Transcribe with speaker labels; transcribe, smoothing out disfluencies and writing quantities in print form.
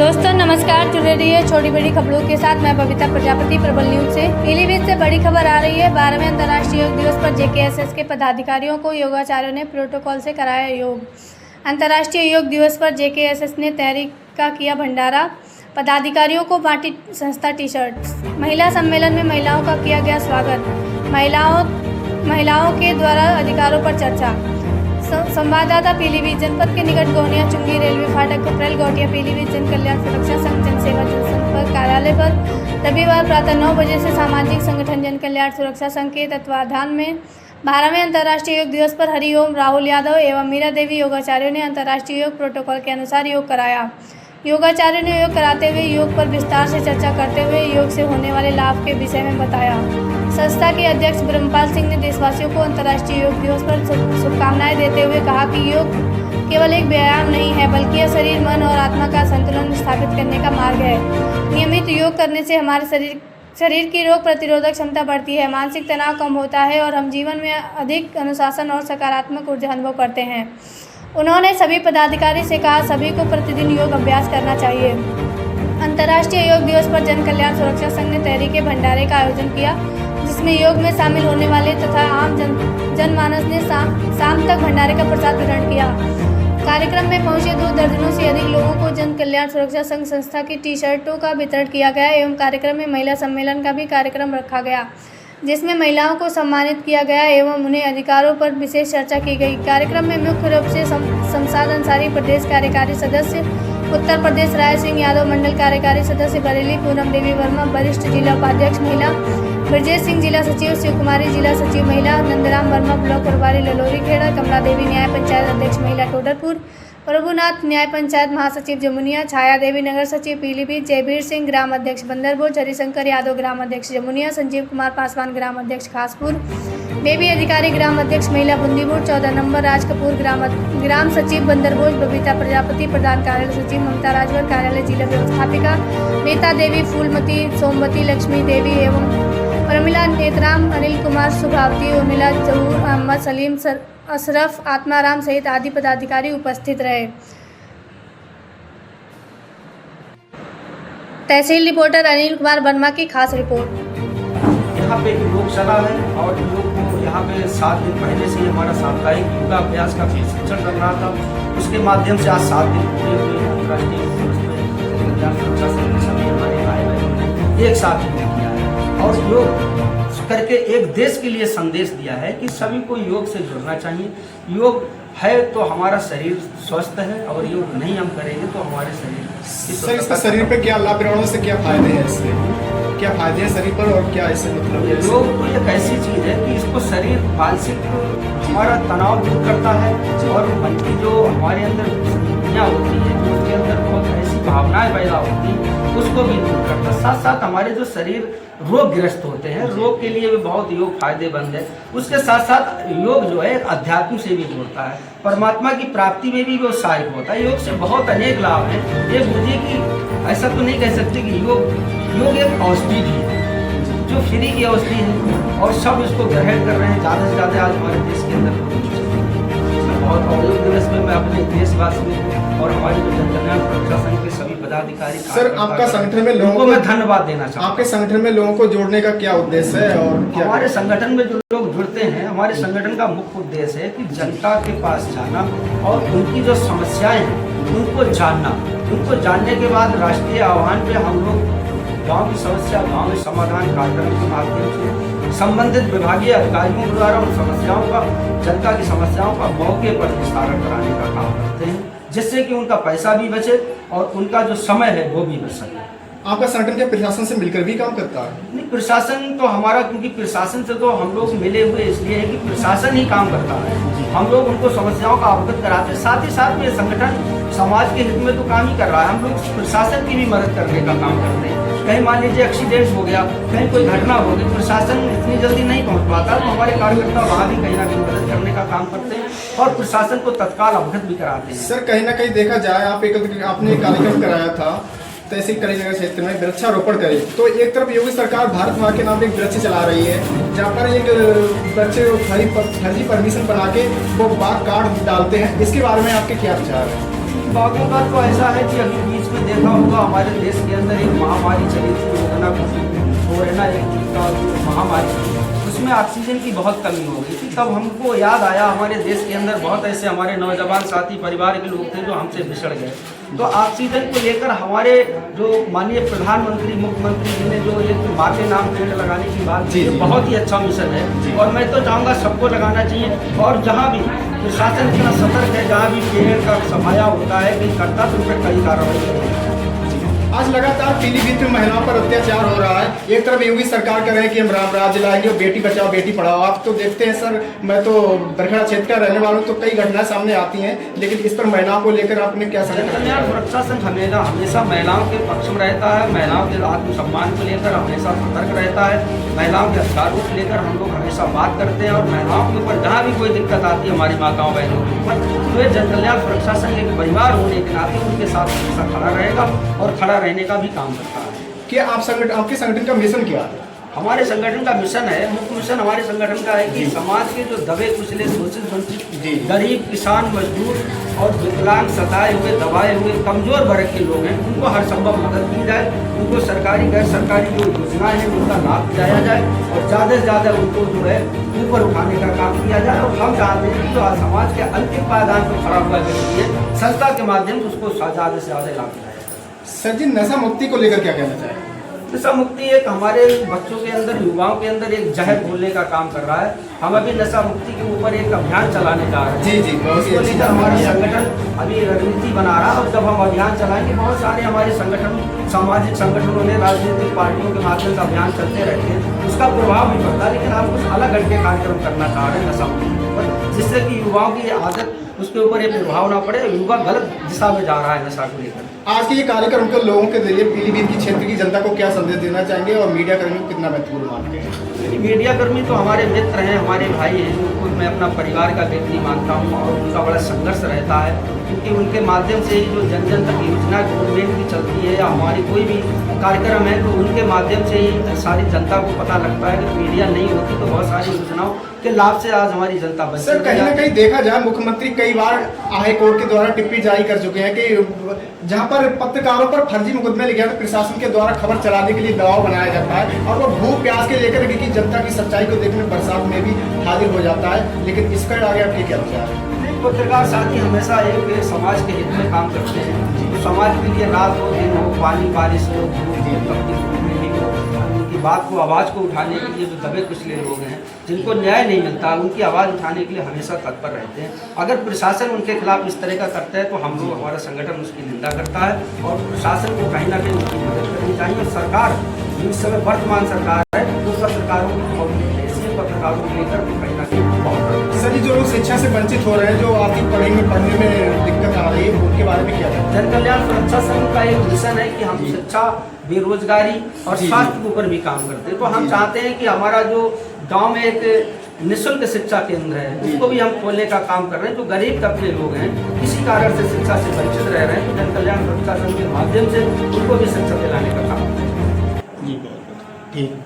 Speaker 1: दोस्तों नमस्कार, जुड़े रहिए छोटी बड़ी खबरों के साथ। मैं बबीता प्रजापति, प्रबल न्यूज से। पीलीभीत से बड़ी खबर आ रही है। 12वें अंतर्राष्ट्रीय योग दिवस पर जेकेएसएस के पदाधिकारियों को योगाचार्यों ने प्रोटोकॉल से कराया योग। अंतर्राष्ट्रीय योग दिवस पर जेकेएसएस ने तहरीक का किया भंडारा। पदाधिकारियों को बांटी संस्था टी-शर्ट। महिला सम्मेलन में महिलाओं का किया गया स्वागत। महिलाओं के द्वारा अधिकारों पर चर्चा। संवाददाता पीलीभीत। जनपद के निकट गोनिया चुंगी रेलवे फाटक कपरेल गोटिया पीलीभीत जन कल्याण सुरक्षा संघ जनसेवा जनसंपर्क कार्यालय पर रविवार प्रातः 9 बजे से सामाजिक संगठन जन कल्याण सुरक्षा संघ के तत्वाधान में 12वें अंतर्राष्ट्रीय योग दिवस पर हरिओम राहुल यादव एवं मीरा देवी योगाचार्यों ने अंतर्राष्ट्रीय योग प्रोटोकॉल के अनुसार योग कराया। योगाचार्यों ने योग कराते हुए योग पर विस्तार से चर्चा करते हुए योग से होने वाले लाभ के विषय में बताया। संस्था के अध्यक्ष ब्रह्मपाल सिंह ने देशवासियों को अंतर्राष्ट्रीय योग दिवस पर शुभकामनाएं देते हुए कहा कि योग केवल एक व्यायाम नहीं है, बल्कि यह शरीर, मन और आत्मा का संतुलन स्थापित करने का मार्ग है। नियमित योग करने से हमारे शरीर की रोग प्रतिरोधक क्षमता बढ़ती है, मानसिक तनाव कम होता है और हम जीवन में अधिक अनुशासन और सकारात्मक ऊर्जा अनुभव करते हैं। उन्होंने सभी पदाधिकारी से कहा सभी को प्रतिदिन योग अभ्यास करना चाहिए। अंतर्राष्ट्रीय योग दिवस पर जन कल्याण सुरक्षा संघ ने तहरीके भंडारे का आयोजन किया, जिसमें योग में शामिल होने वाले तथा आम जनमानस ने शाम तक भंडारे का प्रसाद वितरण किया। कार्यक्रम में पहुंचे 2 दर्जनों से अधिक लोगों को जन कल्याण सुरक्षा संघ संस्था की टी-शर्टों का वितरण किया गया एवं कार्यक्रम में महिला सम्मेलन का भी कार्यक्रम रखा गया, जिसमें महिलाओं को सम्मानित किया गया एवं उन्हें अधिकारों पर विशेष चर्चा की गई। कार्यक्रम में मुख्य रूप से शमशाद अंसारी प्रदेश कार्यकारी सदस्य, उत्तर प्रदेश राय सिंह यादव मंडल कार्यकारी सदस्य बरेली, पूनम देवी वर्मा वरिष्ठ जिला उपाध्यक्ष महिला, ब्रजेश सिंह जिला सचिव, शिव कुमारी जिला सचिव महिला, नंदराम वर्मा ब्लॉक प्रभारी ललोरी खेड़ा, कमला देवी न्याय पंचायत अध्यक्ष महिला टोडरपुर, प्रभुनाथ न्याय पंचायत महासचिव जमुनिया, छाया देवी नगर सचिव पीलीभीत, जयवीर सिंह ग्राम अध्यक्ष बंदरभोज, हरिशंकर यादव ग्राम अध्यक्ष जमुनिया, संजीव कुमार पासवान ग्राम अध्यक्ष खासपुर, बेबी अधिकारी ग्राम अध्यक्ष महिला बुंदीपुर, 14 नंबर राज कपूर ग्राम सचिव बंदरभोज, बबीता प्रजापति प्रधान कार्यालय सचिव, ममता राजभर कार्यालय जिला व्यवस्थापिका, नीता देवी, फूलमती, सोमवती, लक्ष्मी देवी एवं प्रमिला, नेतराम, अनिल कुमार, सुभावती, उर्मिला, जहूर, अहमद, सलीम, अशरफ, आत्माराम सहित आदि पदाधिकारी उपस्थित रहे। तहसील रिपोर्टर अनिल कुमार वर्मा की खास रिपोर्ट।
Speaker 2: यहाँ पे योगशाला है और योग को यहाँ पे 7 दिन पहले से हमारा साप्ताहिक योगाभ्यास का प्रशिक्षण चल रहा था। उसके माध्यम से आज 7 दिन पूरे हुए अंतर्राष्ट्रीय सुरक्षा संघ के सभी हमारे भाई एक साथ योग किया है और योग करके एक देश के लिए संदेश दिया है कि सभी को योग से जुड़ना चाहिए। योग है तो हमारा शरीर स्वस्थ है और योग नहीं हम करेंगे तो हमारे शरीर
Speaker 3: इसका शरीर पे क्या लाभ ग्रहणों से क्या फायदे हैं, इससे क्या फायदे हैं शरीर पर और क्या इससे मतलब है?
Speaker 2: योग तो एक ऐसी चीज है कि इसको शरीर मानसिक हमारा तनाव दूर करता है और मन की जो हमारे अंदर दुनिया होती है, जो उसके अंदर बहुत ऐसी भावनाएं पैदा होती हैं, उसको भी दूर करता है। साथ साथ हमारे जो शरीर रोगग्रस्त होते हैं, रोग के लिए भी बहुत योग फायदेमंद है। उसके साथ साथ योग जो है अध्यात्म से भी जोड़ता है, परमात्मा की प्राप्ति में भी वो सहायक होता है। योग से बहुत अनेक लाभ हैं। ये बुद्धि की ऐसा तो नहीं कह सकते कि योग एक औषधि भी है जो फ्री की औषधि है और सब इसको ग्रहण कर रहे हैं ज़्यादा से ज़्यादा आज हमारे देश के अंदर। बहुत योग दिवस में मैं अपने देशवासियों और हमारे जो जन कल्याण सुरक्षा संघ के सभी पदाधिकारी
Speaker 3: सर, आपका संगठन में लोगों को
Speaker 2: मैं धन्यवाद देना चाहता हूँ।
Speaker 3: आपके संगठन में लोगों को जोड़ने का क्या उद्देश्य है और क्या
Speaker 2: हमारे संगठन में जो लोग जुड़ते हैं, हमारे संगठन का मुख्य उद्देश्य है कि जनता के पास जाना और उनकी जो समस्याएं हैं उनको जानना। उनको जानने के बाद राष्ट्रीय आह्वान पे हम लोग गांव की समस्या, गांव में समाधान कार्यक्रम के माध्यम से संबंधित विभागीय अधिकारियों के द्वारा उन समस्याओं का, जनता की समस्याओं का मौके पर निस्तारण कराने का काम करते हैं, जिससे कि उनका पैसा भी बचे और उनका जो समय है वो भी बच सके।
Speaker 3: आपका संगठन क्या प्रशासन से मिलकर भी काम करता है?
Speaker 2: नहीं, प्रशासन तो हमारा, क्योंकि प्रशासन से तो हम लोग मिले हुए इसलिए है कि प्रशासन ही काम करता है। हम लोग उनको समस्याओं का अवगत कराते हैं, साथ ही साथ में संगठन समाज के हित में तो काम ही कर रहा है। हम लोग प्रशासन की भी मदद करने का काम करते हैं। कहीं मान लीजिए एक्सीडेंट हो गया, कहीं कोई घटना हो गई, प्रशासन इतनी जल्दी नहीं पहुंच पाता, तो हमारे कार्यकर्ता वहाँ भी कहीं ना कहीं मदद करने का काम करते हैं और प्रशासन को तत्काल अवगत भी कराते हैं।
Speaker 3: सर, कहीं ना कहीं देखा जाए आपने कार्यक्रम कराया था तहसील करीनगर क्षेत्र में वृक्षारोपण करे, तो एक तरफ योगी सरकार भारत माँ के नाम एक वृक्ष चला रही है, जहाँ पर एक वृक्ष फर्जी परमिशन बना के वो बाग काट डालते हैं। इसके बारे में आपके क्या विचार है?
Speaker 2: बागों का तो ऐसा है कि अभी बीच में देखा होगा हमारे देश के अंदर एक महामारी चली थी, कोरोना एक का महामारी थी, उसमें ऑक्सीजन की बहुत कमी हो गई थी। तब हमको याद आया हमारे देश के अंदर बहुत ऐसे हमारे नौजवान साथी परिवार के लोग थे जो हमसे बिछड़ गए। तो ऑक्सीजन को लेकर हमारे जो माननीय प्रधानमंत्री मुख्यमंत्री जी ने जो एक माँ के नाम पेड़ लगाने की बात की, बहुत ही अच्छा मिशन है और मैं तो चाहूँगा सबको लगाना चाहिए। और जहाँ भी प्रशासन इतना सतर्क है, जहाँ भी पेड़ का समाया होता है कहीं करता तो उन पर कई कार्रवाई करेगी।
Speaker 3: आज लगातार पीलीभीत में महिलाओं पर अत्याचार हो रहा है। एक तरफ योगी सरकार कह रहे हैं कि हम राम राज्य लाएंगे और बेटी बचाओ बेटी पढ़ाओ। आप तो देखते हैं सर, मैं तो बरखड़ा क्षेत्र का रहने वाला हूँ, तो कई घटनाएं सामने आती हैं, लेकिन इस पर महिलाओं को लेकर आपने क्या
Speaker 2: कल्याण सुरक्षा संघ हमेशा महिलाओं के पक्ष में रहता है, महिलाओं के आत्मसम्मान को लेकर हमेशा सतर्क रहता है, महिलाओं के अधिकारों को लेकर हम लोग हमेशा बात करते हैं और महिलाओं के ऊपर जहाँ भी कोई दिक्कत आती है हमारी माताओं बहनों के ऊपर, तो ये जन कल्याण सुरक्षा संघ एक परिवार होने के नाते उनके साथ हमेशा खड़ा रहेगा और खड़ा रहने का भी काम करता है।
Speaker 3: कि आपके संगठन का मिशन क्या है?
Speaker 2: हमारे संगठन का मिशन है, मुख्य मिशन हमारे संगठन का है कि समाज के जो दबे कुचले शोषित वंचित गरीब किसान मजदूर और विकलांग सताए हुए दबाए हुए कमजोर वर्ग के लोग हैं, उनको हर संभव मदद की जाए, उनको सरकारी गैर सरकारी जो योजनाएं हैं उनका लाभ दिलाया जाए और ज़्यादा से ज़्यादा उनको जो है ऊपर उठाने का काम किया जाए। और हम चाहते हैं कि जो समाज के अंतिम पायदान पर खड़ा हुआ व्यक्ति है, संस्था के माध्यम से उसको ज़्यादा से ज़्यादा लाभ दिलाया जाए।
Speaker 3: सर जी, नशा मुक्ति को लेकर क्या कहना चाहेंगे?
Speaker 2: नशा मुक्ति एक हमारे बच्चों के अंदर युवाओं के अंदर एक जहर घोलने का काम कर रहा है। हम अभी नशा मुक्ति के ऊपर एक अभियान चलाने जा रहे हैं।
Speaker 3: जी बहुत ही
Speaker 2: इसको लेकर हमारा संगठन अभी रणनीति बना रहा है और जब हम अभियान चलाएंगे, बहुत सारे हमारे संगठन सामाजिक संगठनों ने राजनीतिक पार्टियों के माध्यम से अभियान चलते रहते हैं, उसका प्रभाव भी पड़ता है। लेकिन हम कुछ अलग हट के कार्यक्रम करना चाह रहे हैं नशा मुक्ति के ऊपर, जिससे कि युवाओं की आदत उसके ऊपर एक प्रभाव ना पड़े, युवा गलत दिशा में जा रहा है नशा को लेकर।
Speaker 3: आज के ये कार्यक्रम के लोगों के जरिए पीलीभीत की क्षेत्र की जनता को क्या संदेश देना चाहेंगे और मीडिया कर्मी को कितना महत्वपूर्ण मानते हैं?
Speaker 2: मीडिया कर्मी तो हमारे मित्र हैं, हमारे भाई हैं, उनको मैं अपना परिवार का व्यक्ति मानता हूँ और उनका बड़ा संघर्ष रहता है, क्योंकि उनके माध्यम से ही जो जन जन तक योजना गवर्नमेंट की चलती है या हमारी कोई भी कार्यक्रम है, तो उनके माध्यम से ही सारी जनता को पता लगता है कि मीडिया नहीं होती तो बहुत सारी योजनाओं के लाभ से आज हमारी जनता बच।
Speaker 3: सर, कहीं ना कहीं देखा जाए मुख्यमंत्री कई बार हाई कोर्ट के द्वारा टिप्पणी जारी कर चुके हैं कि जहां पर पत्रकारों पर फर्जी मुकदमे लिखे हैं, प्रशासन के द्वारा खबर चलाने के लिए दबाव बनाया जाता है और वो भूख प्यास के लेकर कि जनता की सच्चाई को देखने बरसात में भी हाजिर हो जाता है। लेकिन इसका आगे आपके क्या विचार है?
Speaker 2: पत्रकार साथी हमेशा एक समाज के हित में काम करते हैं, तो समाज के लिए रात हो दिन हो, पानी बारिश हो, उनकी बात को आवाज़ को उठाने के लिए जो दबे कुचले लोग हैं जिनको न्याय नहीं मिलता, उनकी आवाज़ उठाने के लिए हमेशा तत्पर रहते हैं। अगर प्रशासन उनके खिलाफ इस तरह का करता है तो हम लोग हमारा संगठन उसकी निंदा करता है और प्रशासन को कहीं ना कहीं उसकी मदद करनी चाहिए। और सरकार इस समय वर्तमान सरकार है, तो पत्रकारों को पत्रकारों को लेकर कहीं ना कहीं बहुत
Speaker 3: सर, जो लोग शिक्षा से वंचित हो रहे हैं, जो आर्थिक पढ़ने में दिक्कत आ रही है, उनके बारे में क्या है?
Speaker 2: जन कल्याण सुरक्षा संघ का एक मिशन है कि हम शिक्षा, बेरोजगारी और स्वास्थ्य के ऊपर भी काम करते हैं। तो हम चाहते हैं कि हमारा जो गांव में एक निःशुल्क शिक्षा केंद्र है, उसको भी हम खोलने का काम कर रहे हैं। जो गरीब तबके लोग हैं, किसी कारण से शिक्षा से वंचित रह रहे हैं, तो जन कल्याण सुरक्षा संघ के माध्यम से उनको भी शिक्षा दिलाने का काम करें।
Speaker 3: ठीक।